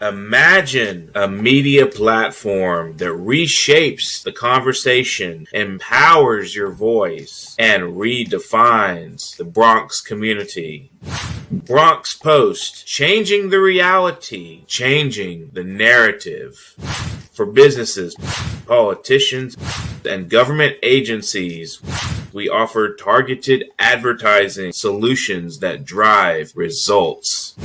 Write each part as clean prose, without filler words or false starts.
Imagine a media platform that reshapes the conversation, empowers your voice, and redefines the Bronx community. Bronx Post, changing the reality, changing the narrative. For businesses, politicians, and government agencies, we offer targeted advertising solutions that drive results.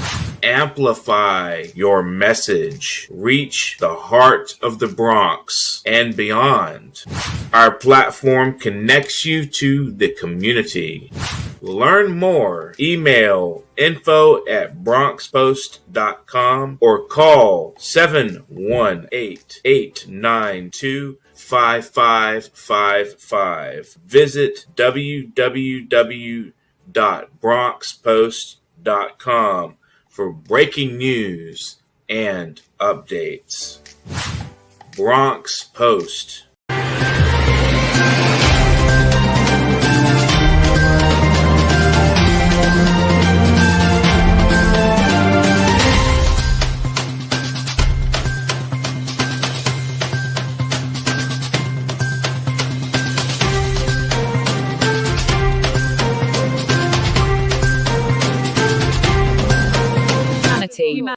Amplify your message. Reach the heart of the Bronx and beyond. Our platform connects you to the community. Learn more. Email info@bronxpost.com or call 718-892-5555. Visit www.bronxpost.com for breaking news and updates. Bronx Post.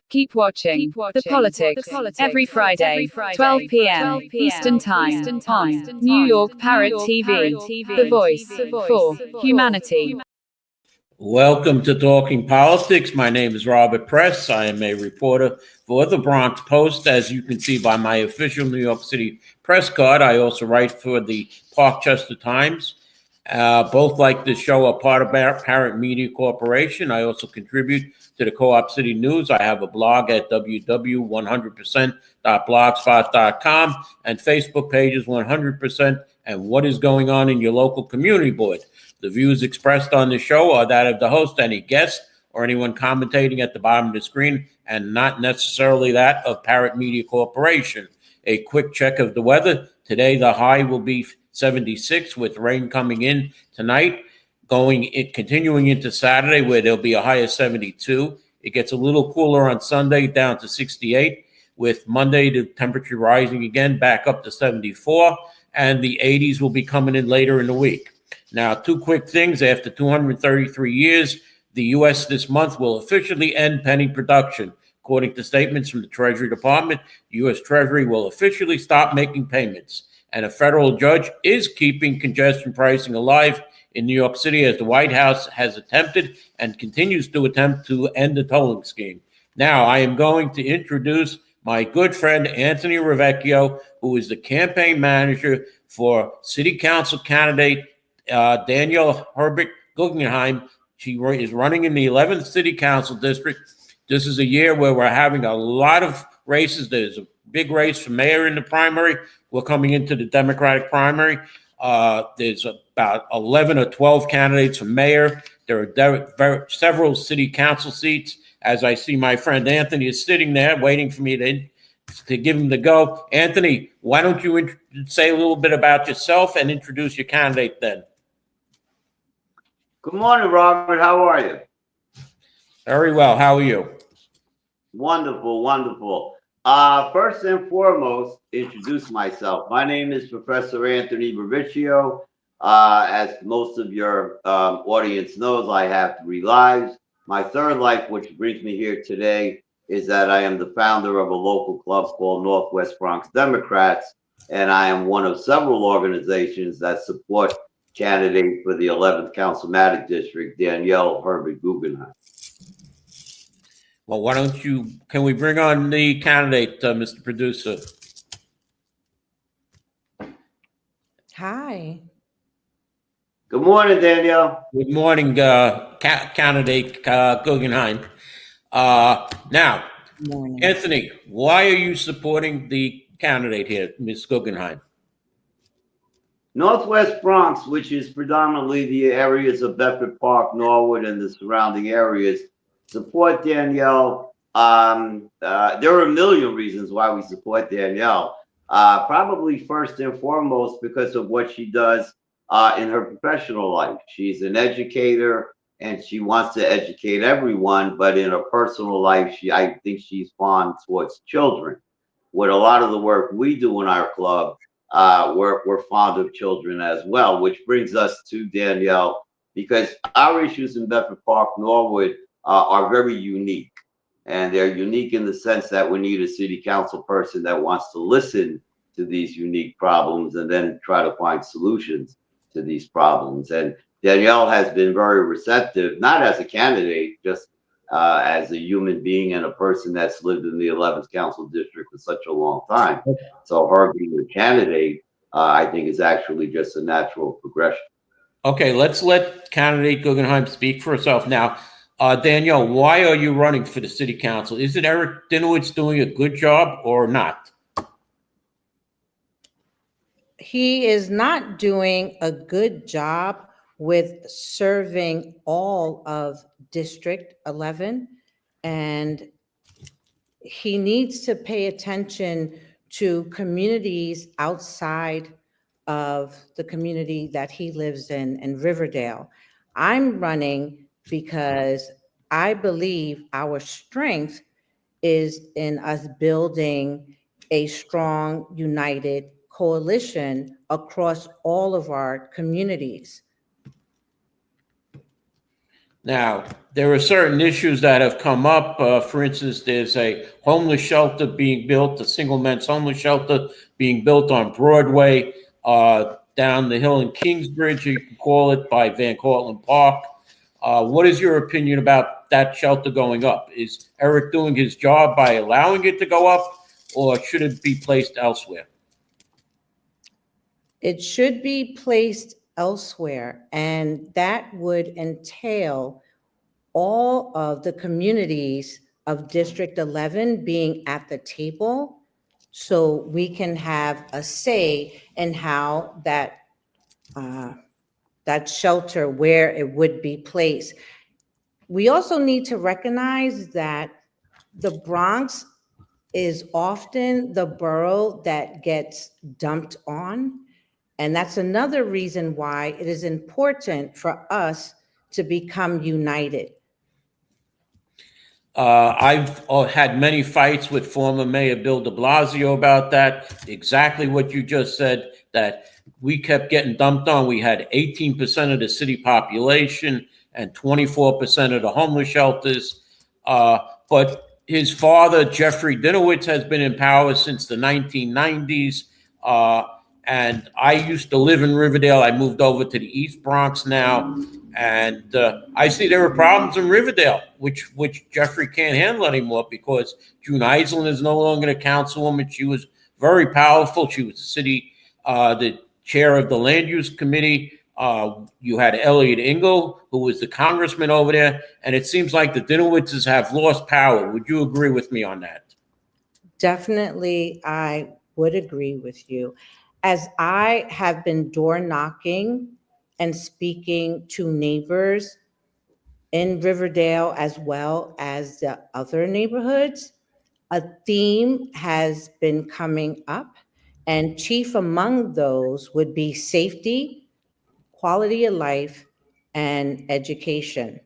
Keep watching The Politics every Friday, 12 p.m. Eastern Time on New York Parrot TV, the voice for humanity. Welcome to Talking Politics. My name is Robert Press. I am a reporter for the Bronx Post. As you can see by my official New York City press card, I also write for the Parkchester Times. Both like this show are part of Parrot Media Corporation. I also contribute to the Co-op City News. I have a blog at www.100%.blogspot.com and Facebook pages 100% and what is going on in your local community board. The views expressed on the show are that of the host, any guest, or anyone commentating at the bottom of the screen, and not necessarily that of Parrot Media Corporation. A quick check of the weather. Today, the high will be 76 with rain coming in tonight, continuing into Saturday where there'll be a high of 72. It gets a little cooler on Sunday down to 68, with Monday the temperature rising again back up to 74, and the 80s will be coming in later in the week. Now, two quick things. After 233 years, the U.S. this month will officially end penny production. According to statements from the Treasury Department, the U.S. Treasury will officially stop making payments. And a federal judge is keeping congestion pricing alive in New York City as the White House has attempted and continues to attempt to end the tolling scheme. Now, I am going to introduce my good friend Anthony Ravecchio, who is the campaign manager for City Council candidate Danielle Herbert Guggenheim. She is running in the 11th City Council District. This is a year where we're having a lot of races. There's a big race for mayor in the primary. We're coming into the Democratic primary. There's about 11 or 12 candidates for mayor. There are several city council seats. As I see my friend Anthony is sitting there waiting for me to give him the go. Anthony, why don't you say a little bit about yourself and introduce your candidate then? Good morning, Robert. How are you? Very well. How are you? Wonderful, wonderful. First and foremost, introduce myself. My name is Professor Anthony Ravecchio. As most of your audience knows, I have 3 lives. My third life, which brings me here today, is that I am the founder of a local club called Northwest Bronx Democrats, and I am one of several organizations that support candidate for the 11th Councilmanic District, Danielle Herbert Guggenheim. Well, can we bring on the candidate, Mr. Producer? Hi. Good morning, Danielle. Good morning, candidate Guggenheim. Now, Anthony, why are you supporting the candidate here, Ms. Guggenheim? Northwest Bronx, which is predominantly the areas of Bedford Park, Norwood, and the surrounding areas, support Danielle. There are a million reasons why we support Danielle. Probably first and foremost because of what she does in her professional life. She's an educator and she wants to educate everyone, but in her personal life, I think she's fond towards children. With a lot of the work we do in our club, we're fond of children as well, which brings us to Danielle, because our issues in Bedford Park, Norwood, are very unique. And they're unique in the sense that we need a city council person that wants to listen to these unique problems and then try to find solutions to these problems. And Danielle has been very receptive, not as a candidate, just as a human being and a person that's lived in the 11th Council District for such a long time. So her being a candidate, I think, is actually just a natural progression. Okay, let's let candidate Guggenheim speak for herself now. Danielle, why are you running for the city council? Is it Eric Dinowitz doing a good job or not? He is not doing a good job with serving all of District 11, and he needs to pay attention to communities outside of the community that he lives in Riverdale. I'm running because I believe our strength is in us building a strong, united coalition across all of our communities. Now, there are certain issues that have come up. For instance, there's a homeless shelter being built, a single men's homeless shelter being built on Broadway, down the hill in Kingsbridge, you can call it, by Van Cortlandt Park. What is your opinion about that shelter going up? Is Eric doing his job by allowing it to go up, or should it be placed elsewhere? It should be placed elsewhere, and that would entail all of the communities of District 11 being at the table, so we can have a say in how that shelter, where it would be placed. We also need to recognize that the Bronx is often the borough that gets dumped on. And that's another reason why it is important for us to become united. I've had many fights with former Mayor Bill de Blasio about that. Exactly what you just said, that we kept getting dumped on. We had 18% of the city population and 24% of the homeless shelters. But his father, Jeffrey Dinowitz, has been in power since the 1990s. And I used to live in Riverdale. I moved over to the East Bronx now. And I see there are problems in Riverdale, which Jeffrey can't handle anymore, because June Eisland is no longer the councilwoman. She was very powerful. She was the chair of the land use committee. You had Elliot Engel, who was the congressman over there. And it seems like the Dinowitzes have lost power. Would you agree with me on that? Definitely, I would agree with you. As I have been door knocking and speaking to neighbors in Riverdale as well as the other neighborhoods, a theme has been coming up, and chief among those would be safety, quality of life, and education.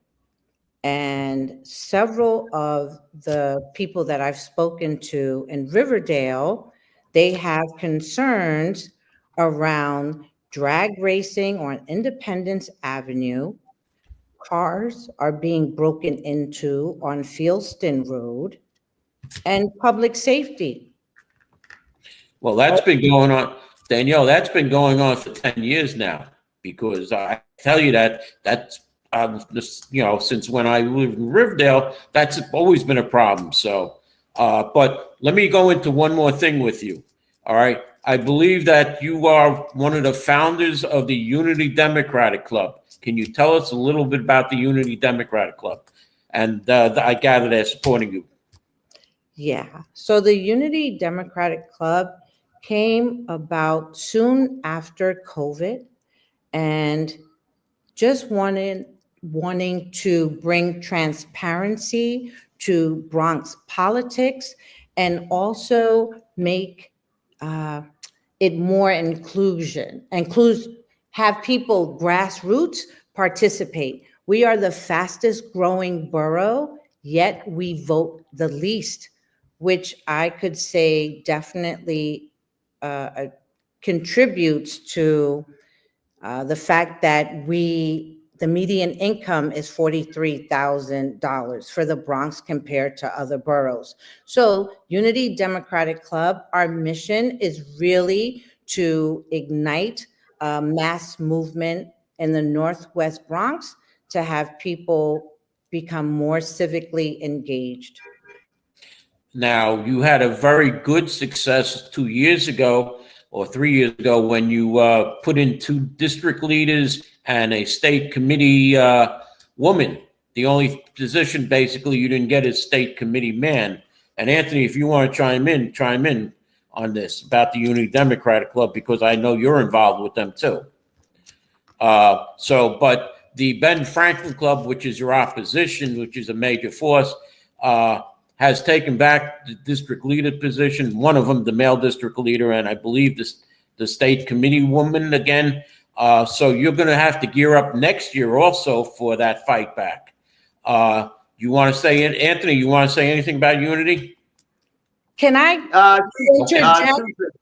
And several of the people that I've spoken to in Riverdale, they have concerns around drag racing on Independence Avenue. Cars are being broken into on Fieldston Road, and public safety. Well, that's been going on, Danielle, that's been going on for 10 years now, because I tell you that's since when I lived in Riverdale, that's always been a problem. So, but let me go into one more thing with you. All right. I believe that you are one of the founders of the Unity Democratic Club. Can you tell us a little bit about the Unity Democratic Club? And I gather they're supporting you. Yeah. So the Unity Democratic Club came about soon after COVID, and just wanting to bring transparency to Bronx politics, and also make it more have people grassroots participate. We are the fastest growing borough, yet we vote the least, which I could say definitely contributes to the fact that the median income is $43,000 for the Bronx compared to other boroughs. So Unity Democratic Club, our mission is really to ignite a mass movement in the Northwest Bronx to have people become more civically engaged. Now, you had a very good success 2 years ago or 3 years ago when you put in 2 district leaders and a state committee woman. The only position basically you didn't get is state committee man. And Anthony, if you want to chime in on this about the Unity Democratic Club, because I know you're involved with them too. But the Ben Franklin Club, which is your opposition, which is a major force, has taken back the district leader position, one of them, the male district leader, and I believe the state committee woman again. So you're going to have to gear up next year also for that fight back. You want to say, Anthony, you want to say anything about Unity? Can I interject?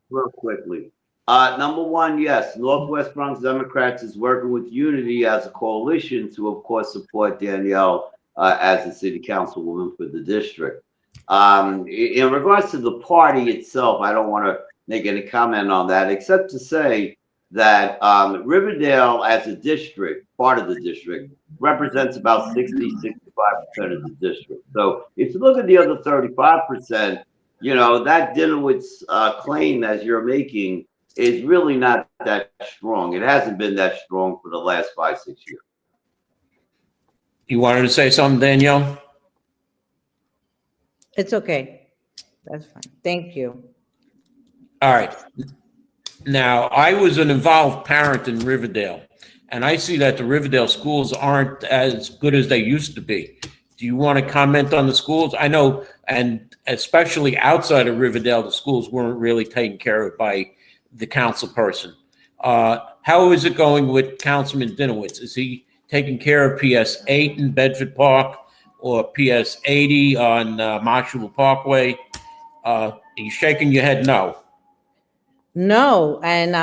Real quickly. Number one, yes, Northwest Bronx Democrats is working with Unity as a coalition to, of course, support Danielle as the city councilwoman for the district. In regards to the party itself, I don't want to make any comment on that, except to say that Riverdale as a district, part of the district, represents about 60-65% of the district. So if you look at the other 35%, you know, that Dinowitz claim as you're making is really not that strong. It hasn't been that strong for the last 5-6 years. You wanted to say something, Danielle? It's okay. That's fine. Thank you. All right. Now, I was an involved parent in Riverdale, and I see that the Riverdale schools aren't as good as they used to be. Do you want to comment on the schools? I know, and especially outside of Riverdale, the schools weren't really taken care of by the council person. How is it going with Councilman Dinowitz? Is he taking care of PS 8 in Bedford Park or PS 80 on Marshall Parkway? Are you shaking your head no? No, and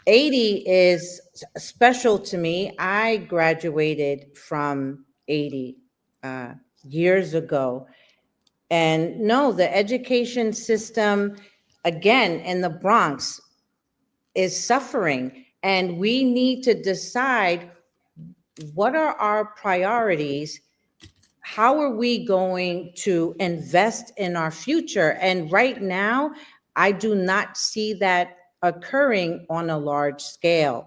80 is special to me. I graduated from 80 years ago. And no, the education system, again, in the Bronx is suffering. And we need to decide what are our priorities? How are we going to invest in our future? And right now, I do not see that occurring on a large scale.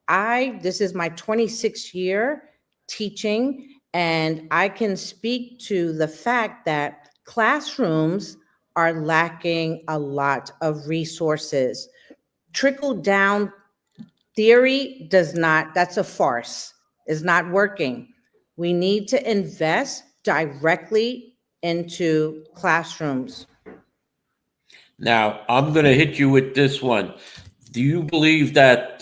This is my 26th year teaching, and I can speak to the fact that classrooms are lacking a lot of resources. Trickle down theory that's a farce. It's not working. We need to invest directly into classrooms. Now, I'm going to hit you with this one. Do you believe that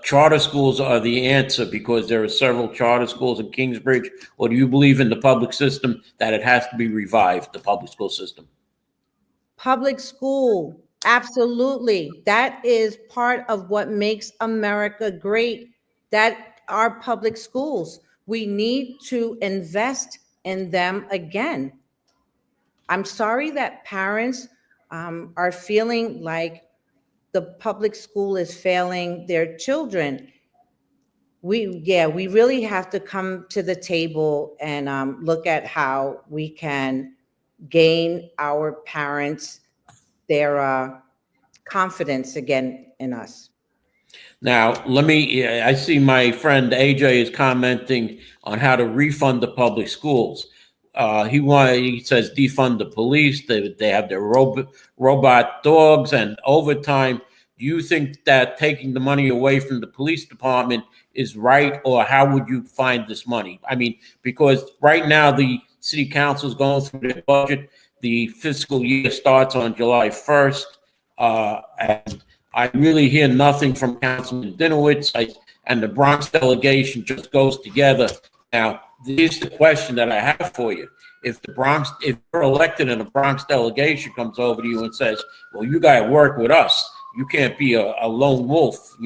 charter schools are the answer because there are several charter schools in Kingsbridge, or do you believe in the public system that it has to be revived, the public school system? Public school, absolutely. That is part of what makes America great, that our public schools. We need to invest in them again. I'm sorry that parents are feeling like the public school is failing their children. We really have to come to the table and look at how we can gain our parents their confidence again in us. Now, I see my friend AJ is commenting on how to refund the public schools. He says defund the police. They have their robot dogs and overtime. Do you think that taking the money away from the police department is right, or how would you find this money? I mean, because right now the city council is going through their budget. The fiscal year starts on July 1st, and I really hear nothing from Councilman Dinowitz. and the Bronx delegation just goes together. Now, here's the question that I have for you. If you're elected and the Bronx delegation comes over to you and says, well, you got to work with us. You can't be a lone wolf,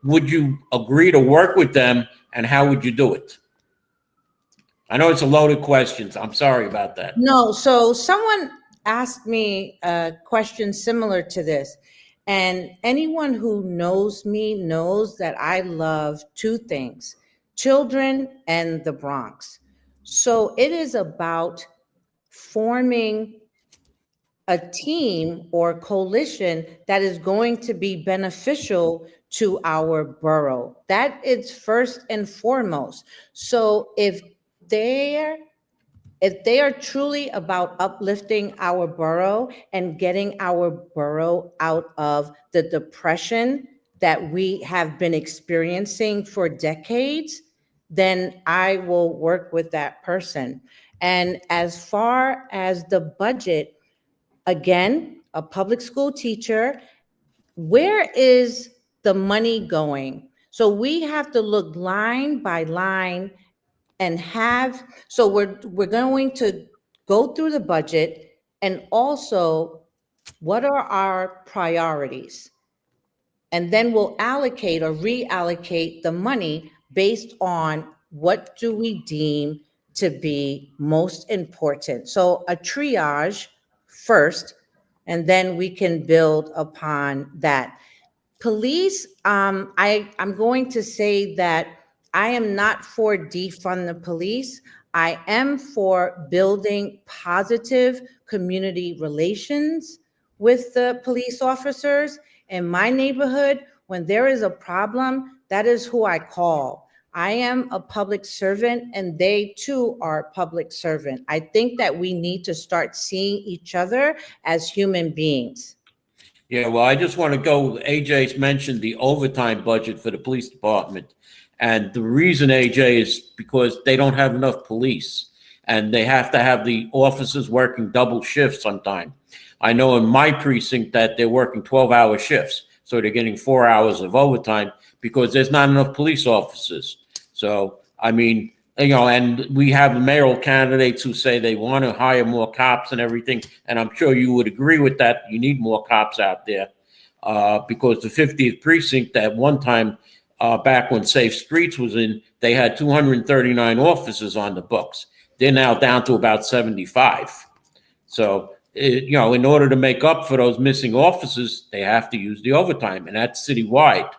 would you agree to work with them, and how would you do it? I know it's a loaded question. I'm sorry about that. No, so someone asked me a question similar to this. And anyone who knows me knows that I love two things, children and the Bronx. So it is about forming a team or coalition that is going to be beneficial to our borough. That is first and foremost. So if they are truly about uplifting our borough and getting our borough out of the depression that we have been experiencing for decades, then I will work with that person. And as far as the budget, again, a public school teacher, where is the money going? So we have to look line by line and so we're going to go through the budget, and also what are our priorities? And then we'll allocate or reallocate the money based on what do we deem to be most important. So a triage first, and then we can build upon that. Police, I'm going to say that I am not for defund the police. I am for building positive community relations with the police officers. In my neighborhood, when there is a problem, that is who I call. I am a public servant, and they too are a public servant. I think that we need to start seeing each other as human beings. Yeah, well, I just want to go. AJ's mentioned the overtime budget for the police department. And the reason, AJ, is because they don't have enough police, and they have to have the officers working double shifts sometime. I know in my precinct that they're working 12-hour shifts, so they're getting 4 hours of overtime because there's not enough police officers. So, I mean, and we have mayoral candidates who say they want to hire more cops and everything, and I'm sure you would agree with that. You need more cops out there because the 50th precinct at one time, back when Safe Streets was in, they had 239 officers on the books. They're now down to about 75. So, in order to make up for those missing officers, they have to use the overtime, and that's citywide.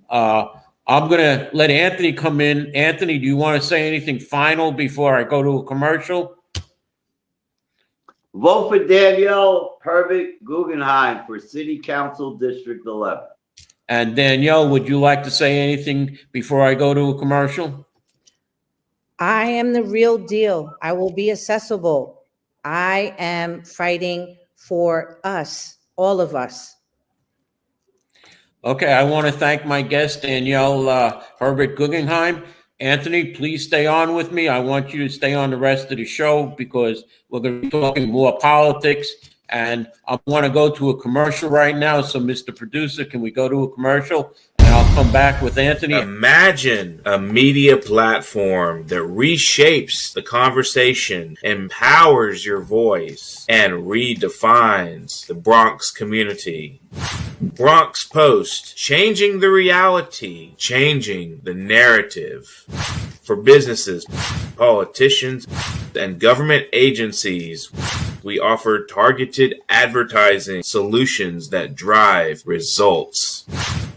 I'm going to let Anthony come in. Anthony, do you want to say anything final before I go to a commercial? Vote for Danielle Herbert Guggenheim for City Council District 11. And Danielle, would you like to say anything before I go to a commercial? I am the real deal. I will be accessible. I am fighting for us, all of us. Okay, I want to thank my guest, Danielle Herbert Guggenheim. Anthony, please stay on with me. I want you to stay on the rest of the show because we're going to be talking more politics. And I want to go to a commercial right now. So, Mr. Producer, can we go to a commercial? And I'll come back with Anthony. Imagine a media platform that reshapes the conversation, empowers your voice, and redefines the Bronx community. Bronx Post, changing the reality, changing the narrative. For businesses, politicians, and government agencies, we offer targeted advertising solutions that drive results.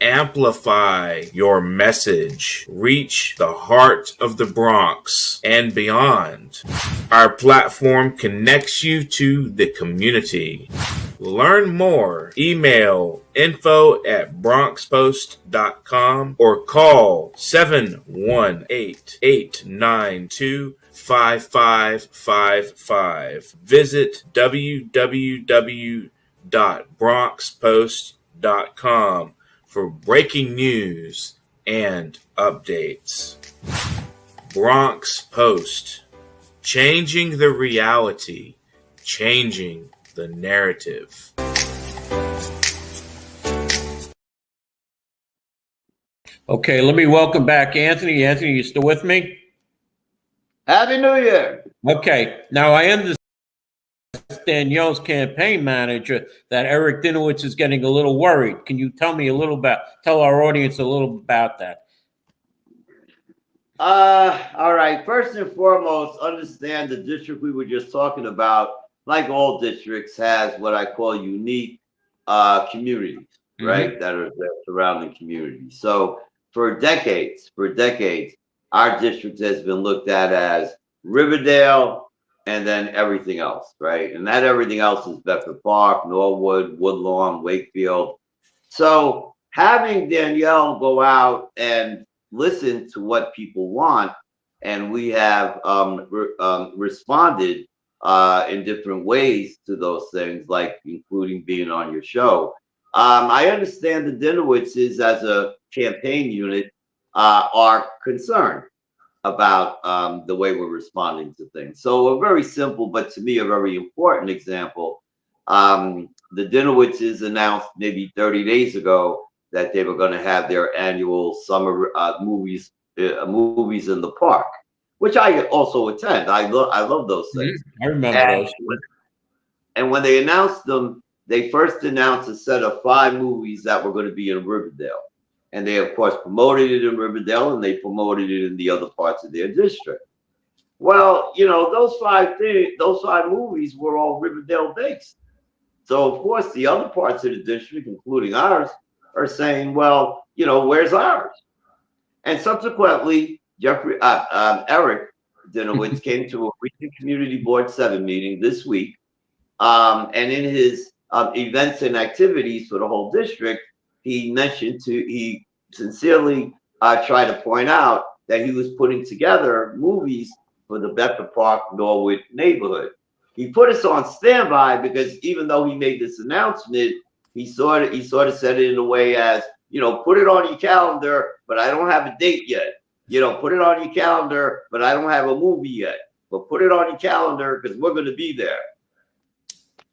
Amplify your message. Reach the heart of the Bronx and beyond. Our platform connects you to the community. Learn more. Email info@bronxpost.com or call 718-892-5555. Visit www.bronxpost.com for breaking news and updates. Bronx Post, changing the reality, changing the narrative. Okay, let me welcome back Anthony. Anthony, you still with me? Happy New Year. Okay, now I understand Danielle's campaign manager that Eric Dinowitz is getting a little worried. Can you tell our audience a little about that? All right. First and foremost, understand the district we were just talking about, like all districts, has what I call unique communities, right? That are the surrounding communities. So for decades, our district has been looked at as Riverdale and then everything else, right? And that everything else is Bedford Park, Norwood, Woodlawn, Wakefield. So having Danielle go out and listen to what people want, and we have responded in different ways to those things, like including being on your show. I understand the Dinowitzes as a campaign unit are concerned about the way we're responding to things. So a very simple, but to me a very important example. The Dinowitzes announced maybe 30 days ago that they were going to have their annual summer movies in the park, which I also attend. I love those things. I remember those. And when they announced them, they first announced a set of 5 movies that were going to be in Riverdale. And they, of course, promoted it in Riverdale, and they promoted it in the other parts of their district. Well, those 5 movies were all Riverdale based. So, of course, the other parts of the district, including ours, are saying, well, where's ours? And subsequently, Eric Dinowitz came to a recent Community Board 7 meeting this week. And in his events and activities for the whole district, he sincerely tried to point out that he was putting together movies for the Bedford Park Norwood neighborhood. He put us on standby because even though he made this announcement, he sort of said it in a way as, put it on your calendar, but I don't have a date yet. Put it on your calendar, but I don't have a movie yet. But put it on your calendar because we're going to be there.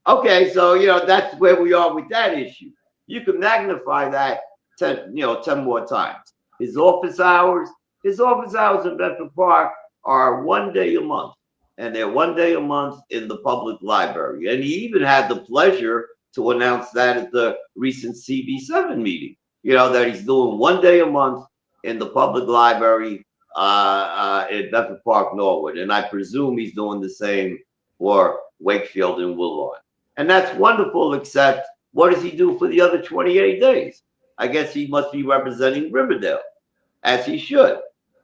Okay, so that's where we are with that issue. You can magnify that 10 more times. His office hours in Bedford Park are 1 day a month, and they're 1 day a month in the public library. And he even had the pleasure to announce that at the recent CB7 meeting. That he's doing 1 day a month in the public library in Bedford Park, Norwood, and I presume he's doing the same for Wakefield and Woodlawn. And that's wonderful, except what does he do for the other 28 days? I guess he must be representing Riverdale, as he should.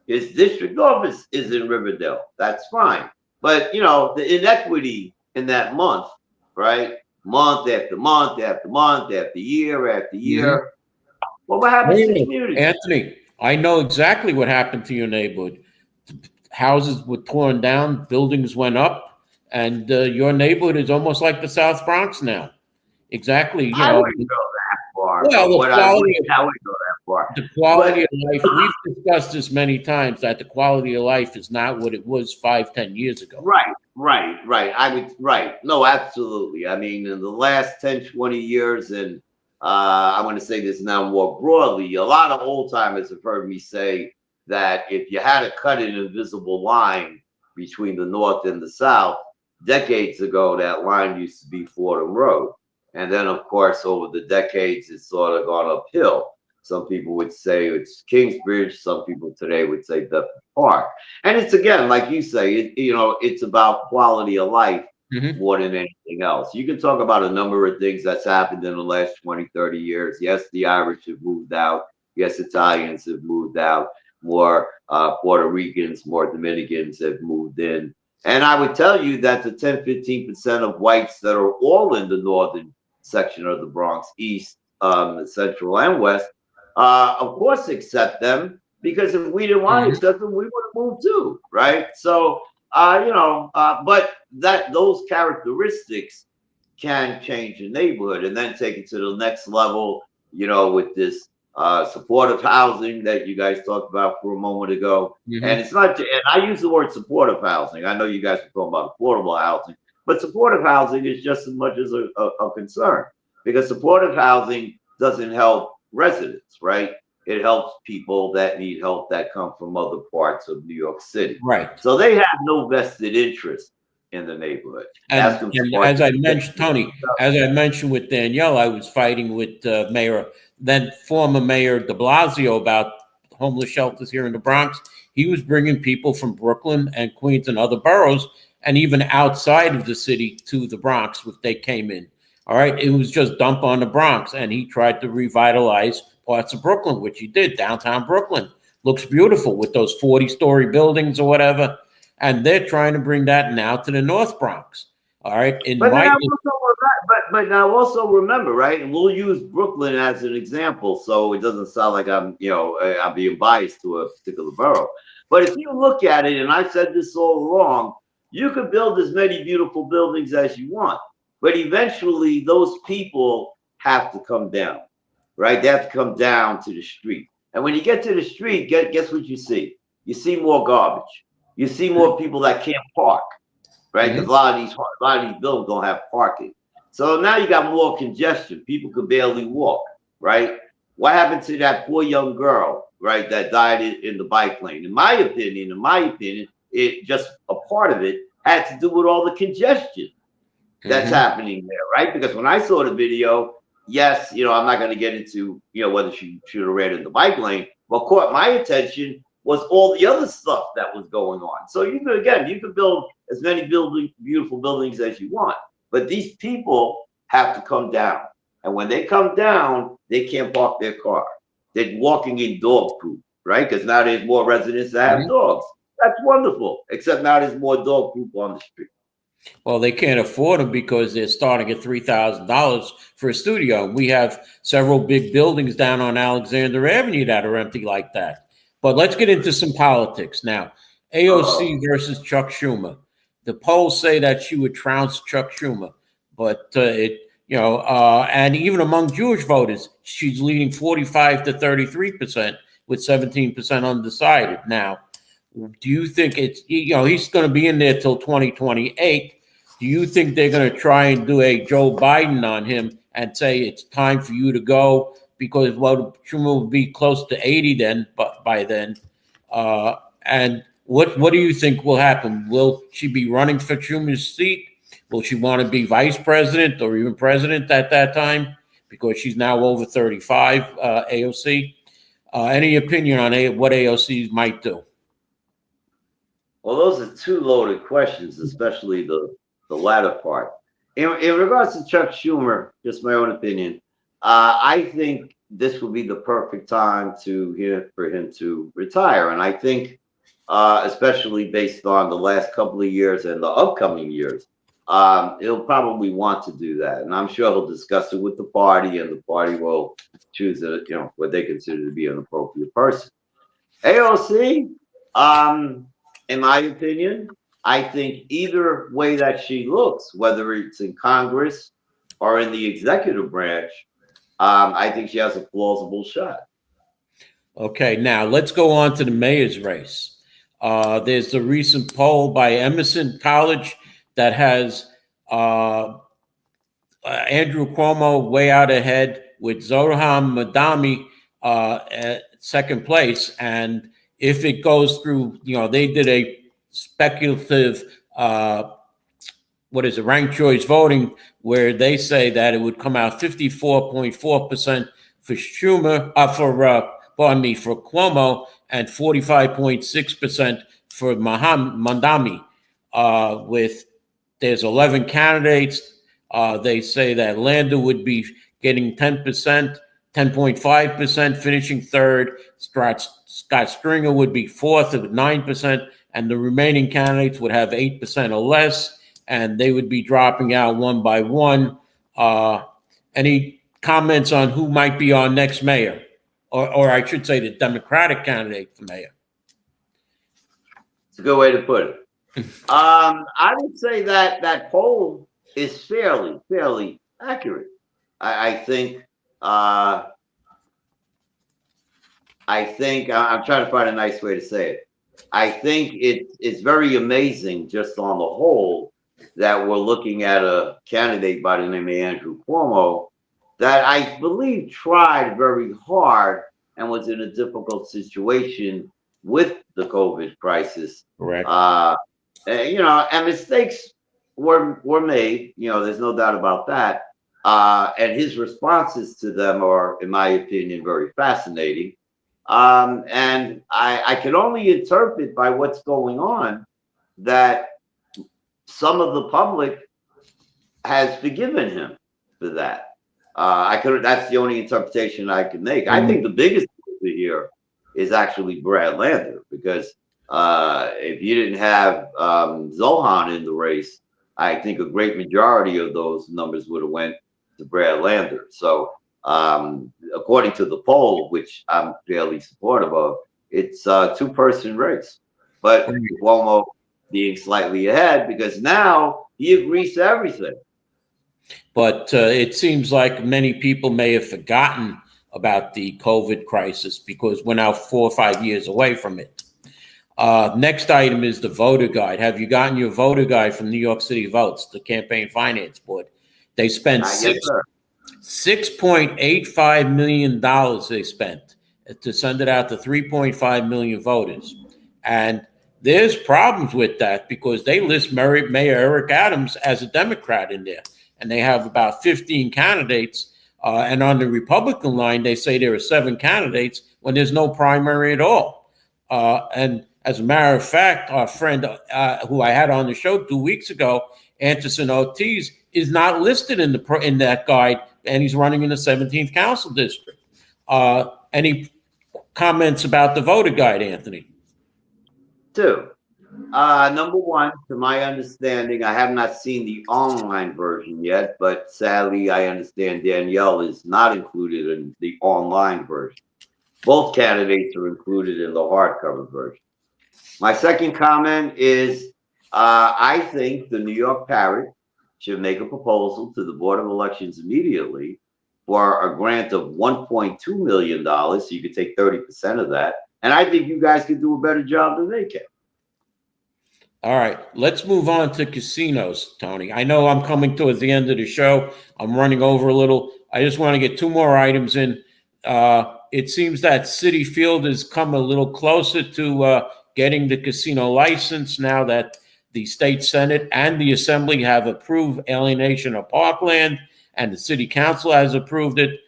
His district office is in Riverdale. That's fine. But, the inequity in that month, right? Month after month after month after year after year. Well, what happens to the community? Anthony, I know exactly what happened to your neighborhood. Houses were torn down, buildings went up. And your neighborhood is almost like the South Bronx now. Exactly. I wouldn't go that far. Well, I wouldn't go that far. The quality of life, we've discussed this many times, that the quality of life is not what it was 5-10 years ago. Right. No, absolutely. I mean, in the last 10, 20 years, and I want to say this now more broadly, a lot of old timers have heard me say that if you had to cut an invisible line between the North and the South, decades ago, that line used to be Fordham Road. And then, of course, over the decades, it's sort of gone uphill. Some people would say it's Kingsbridge. Some people today would say Bedford Park. And it's, again, like you say, it's about quality of life more than anything else. You can talk about a number of things that's happened in the last 20, 30 years. Yes, the Irish have moved out. Yes, Italians have moved out. More Puerto Ricans, more Dominicans have moved in. And I would tell you that the 10, 15% of whites that are all in the northern section of the Bronx, East, Central, and West, of course, accept them, because if we didn't want to accept them, we would have moved too, right? So, but those characteristics can change a neighborhood and then take it to the next level, with this supportive housing that you guys talked about for a moment ago. And it's not, and I use the word supportive housing. I know you guys are talking about affordable housing, but supportive housing is just as much as a concern, because supportive housing doesn't help residents, right? it helps people that need help that come from other parts of New York City. Right. So they have no vested interest in the neighborhood. Ask them And support as I mentioned, Tony, as I mentioned with Danielle, I was fighting with former Mayor de Blasio about homeless shelters here in the Bronx. He was bringing people from Brooklyn and Queens and other boroughs, and even outside of the city to the Bronx if they came in. All right. It was just dump on the Bronx. And he tried to revitalize parts of Brooklyn, which he did. Downtown Brooklyn looks beautiful with those 40-story buildings or whatever. And they're trying to bring that now to the North Bronx. All right. But now also remember, right? And we'll use Brooklyn as an example, so it doesn't sound like I'm being biased to a particular borough. But if you look at it, and I've said this all along, you could build as many beautiful buildings as you want, but eventually those people have to come down, right? They have to come down to the street. And when you get to the street, guess what you see? You see more garbage. You see more people that can't park, right? Because a lot of these buildings don't have parking. So now you got more congestion. People could barely walk, right? What happened to that poor young girl, right, that died in the bike lane? In my opinion, it just a part of it had to do with all the congestion that's happening there, right? Because when I saw the video, yes, I'm not going to get into whether she should have ran in the bike lane. What caught my attention was all the other stuff that was going on. So you could build as many beautiful buildings as you want. But these people have to come down. And when they come down, they can't park their car. They're walking in dog poop, right? Because now there's more residents that have dogs. That's wonderful. Except now there's more dog poop on the street. Well, they can't afford them because they're starting at $3,000 for a studio. We have several big buildings down on Alexander Avenue that are empty like that. But let's get into some politics now. AOC versus Chuck Schumer. The polls say that she would trounce Chuck Schumer, but and even among Jewish voters, she's leading 45 to 33% with 17% undecided. Now, do you think he's going to be in there till 2028? Do you think they're going to try and do a Joe Biden on him and say it's time for you to go because Schumer will be close to 80 then, but by then, and what do you think will happen? Will she be running for Schumer's seat? Will she want to be vice president or even president at that time? Because she's now over 35, AOC. Any opinion on what AOC might do? Well, those are two loaded questions, especially the latter part. In regards to Chuck Schumer, just my own opinion, I think this would be the perfect time for him to retire. And I think especially based on the last couple of years and the upcoming years, he'll probably want to do that. And I'm sure he'll discuss it with the party, and the party will choose what they consider to be an appropriate person. AOC, in my opinion, I think either way that she looks, whether it's in Congress or in the executive branch, I think she has a plausible shot. Okay, now let's go on to the mayor's race. There's a recent poll by Emerson College that has Andrew Cuomo way out ahead with Zohran Mamdani at second place. And if it goes through, they did a speculative, ranked choice voting, where they say that it would come out 54.4% for Schumer, for Cuomo, and 45.6% for Mamdani. There's 11 candidates. They say that Lander would be getting 10%, 10.5%, finishing third. Scott Stringer would be fourth at 9%, and the remaining candidates would have 8% or less, and they would be dropping out one by one. Any comments on who might be our next mayor? Or I should say the Democratic candidate for mayor? It's a good way to put it. I would say that poll is fairly accurate. I think I'm trying to find a nice way to say it. I think it's very amazing just on the whole that we're looking at a candidate by the name of Andrew Cuomo that I believe tried very hard and was in a difficult situation with the COVID crisis. Correct. And mistakes were made. There's no doubt about that. And his responses to them are, in my opinion, very fascinating. And I can only interpret by what's going on that some of the public has forgiven him for that. That's the only interpretation I can make. I think the biggest issue here is actually Brad Lander, because if you didn't have Zohan in the race, I think a great majority of those numbers would have went to Brad Lander. So according to the poll, which I'm fairly supportive of, it's a two-person race, but Cuomo being slightly ahead because now he agrees to everything. But it seems like many people may have forgotten about the COVID crisis because we're now 4 or 5 years away from it. Next item is the voter guide. Have you gotten your voter guide from New York City Votes, the Campaign Finance Board? They spent $6.85 million they spent to send it out to 3.5 million voters. And there's problems with that because they list Mayor Eric Adams as a Democrat in there. And they have about 15 candidates. And on the Republican line, they say there are 7 candidates when there's no primary at all. And as a matter of fact, our friend who I had on the show 2 weeks ago, Anderson Ortiz, is not listed in that guide, and he's running in the 17th Council District. Any comments about the voter guide, Anthony? 2. Number 1, to my understanding, I have not seen the online version yet, but sadly, I understand Danielle is not included in the online version. Both candidates are included in the hardcover version. My second comment is I think the New York Parrot should make a proposal to the Board of Elections immediately for a grant of $1.2 million, so you could take 30% of that. And I think you guys could do a better job than they can. All right, let's move on to casinos, Tony. I know I'm coming towards the end of the show. I'm running over a little. I just want to get 2 more items in. It seems that Citi Field has come a little closer to getting the casino license now that the state Senate and the Assembly have approved alienation of parkland, and the City Council has approved it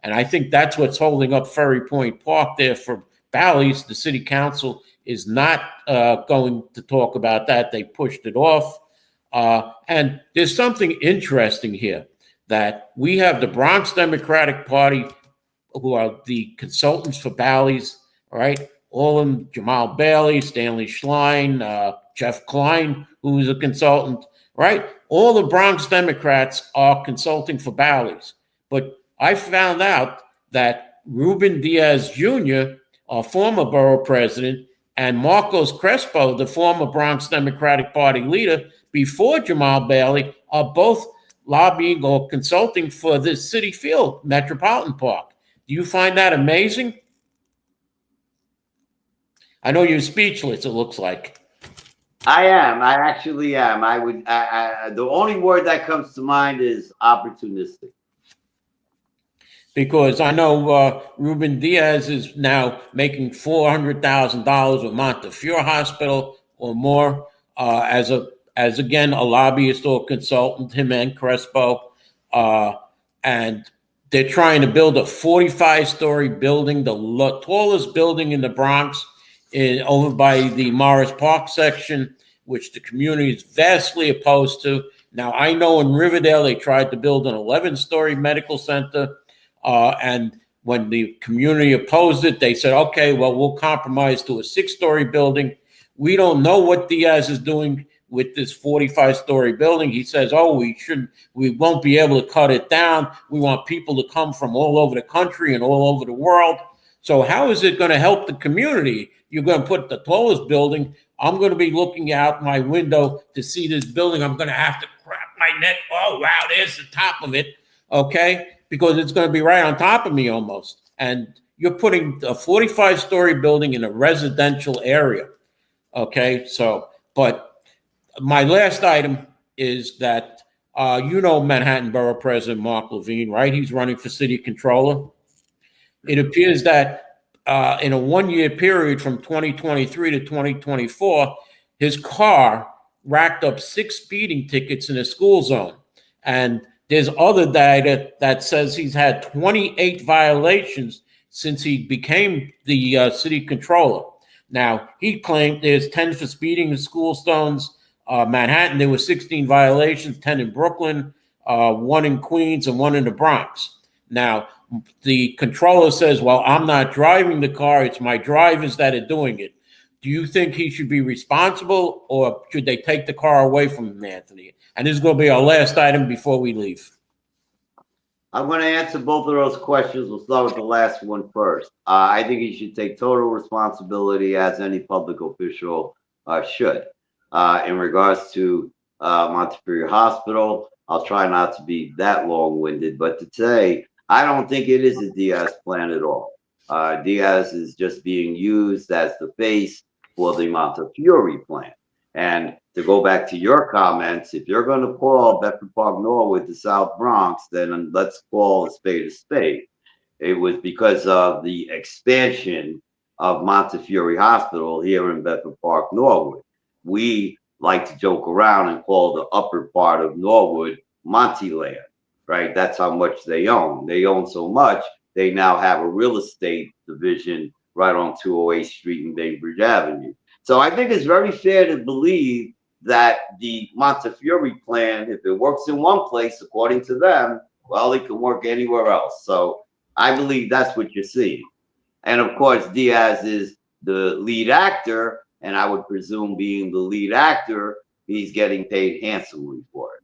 and I think that's what's holding up Ferry Point Park there for Bally's. The City Council is not going to talk about that. They pushed it off. And there's something interesting here that we have the Bronx Democratic Party, who are the consultants for Bally's, right? All of them, Jamal Bailey, Stanley Schlein, Jeff Klein, who's a consultant, right? All the Bronx Democrats are consulting for Bally's. But I found out that Ruben Diaz Jr., our former borough president, and Marcos Crespo, the former Bronx Democratic Party leader, before Jamal Bailey, are both lobbying or consulting for the Citi Field Metropolitan Park. Do you find that amazing? I know you're speechless, it looks like. I am. I actually am. The only word that comes to mind is opportunistic. Because I know Ruben Diaz is now making $400,000 with Montefiore Hospital or more as again a lobbyist or consultant, him and Crespo, and they're trying to build a 45-story building, the tallest building in the Bronx, over by the Morris Park section, which the community is vastly opposed to. Now, I know in Riverdale they tried to build an 11-story medical center, and when the community opposed it, they said, okay, well, we'll compromise to a 6-story building. We don't know what Diaz is doing with this 45-story building. He says, we won't be able to cut it down. We want people to come from all over the country and all over the world. So how is it going to help the community? You're going to put the tallest building. I'm going to be looking out my window to see this building. I'm going to have to crap my neck. Oh, wow, there's the top of it, okay? Because it's going to be right on top of me almost. And you're putting a 45-story building in a residential area, okay? So, but my last item is that, Manhattan Borough President Mark Levine, right? He's running for city controller. it appears that in a 1-year period from 2023 to 2024, his car racked up 6 speeding tickets in a school zone. And there's other data that says he's had 28 violations since he became the city controller. Now, he claimed there's 10 for speeding in school zones. Manhattan, there were 16 violations, 10 in Brooklyn, 1 in Queens, and 1 in the Bronx. Now, the controller says, well, I'm not driving the car. It's my drivers that are doing it. Do you think he should be responsible, or should they take the car away from him, Anthony? And this is going to be our last item before we leave. I'm going to answer both of those questions. We'll start with the last one first. I think he should take total responsibility, as any public official should. In regards to Montefiore Hospital, I'll try not to be that long-winded, but to say, I don't think it is a Diaz plan at all. Diaz is just being used as the face for the Montefiore plan. And to go back to your comments, if you're going to call Bedford Park Norwood the South Bronx, then let's call a spade a spade. It was because of the expansion of Montefiore Hospital here in Bedford Park Norwood. We like to joke around and call the upper part of Norwood Montyland, right? That's how much they own. They own so much, they now have a real estate division right on 208th Street and Bainbridge Avenue. So I think it's very fair to believe that the Montefiore plan, if it works in one place, according to them, well, it can work anywhere else. So I believe that's what you're seeing. And of course, Diaz is the lead actor, and I would presume, being the lead actor, he's getting paid handsomely for it.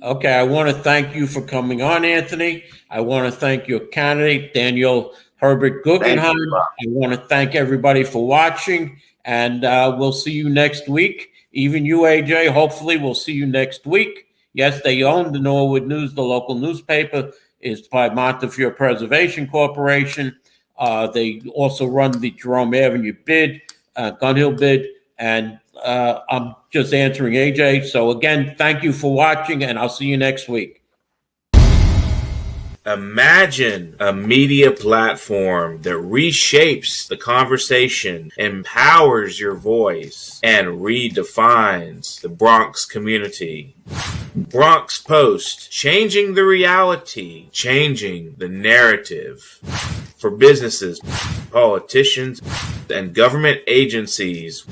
Okay, I want to thank you for coming on, Anthony. I want to thank your candidate, Daniel Herbert Guggenheim. I want to thank everybody for watching, and we'll see you next week. Even you, AJ, hopefully we'll see you next week. Yes, they own the Norwood News, the local newspaper. It's by Montefiore Preservation Corporation. They also run the Jerome Avenue bid, Gun Hill bid, and I'm just answering AJ. So again, thank you for watching, and I'll see you next week. Imagine a media platform that reshapes the conversation, empowers your voice, and redefines the Bronx community. Bronx Post, changing the reality, changing the narrative. For businesses, politicians, and government agencies,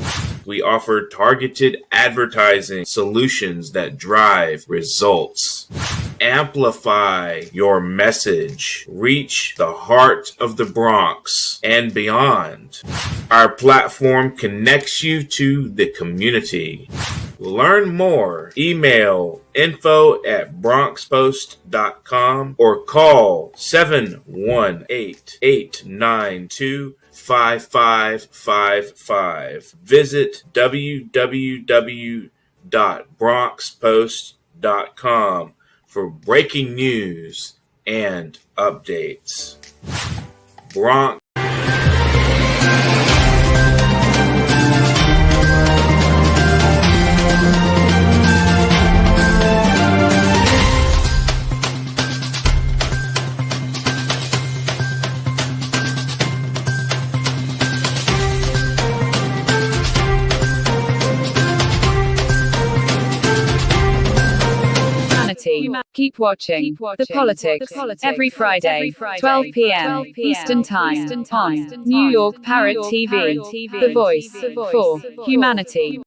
we offer targeted advertising solutions that drive results. Amplify your message. Reach the heart of the Bronx and beyond. Our platform connects you to the community. Learn more. Email info@bronxpost.com or call 718-892-5555. Visit www.bronxpost.com for breaking news and updates. Bronx. Keep watching The Politics every Friday, 12 p.m. Eastern Time on New York Parrot TV, the voice for humanity.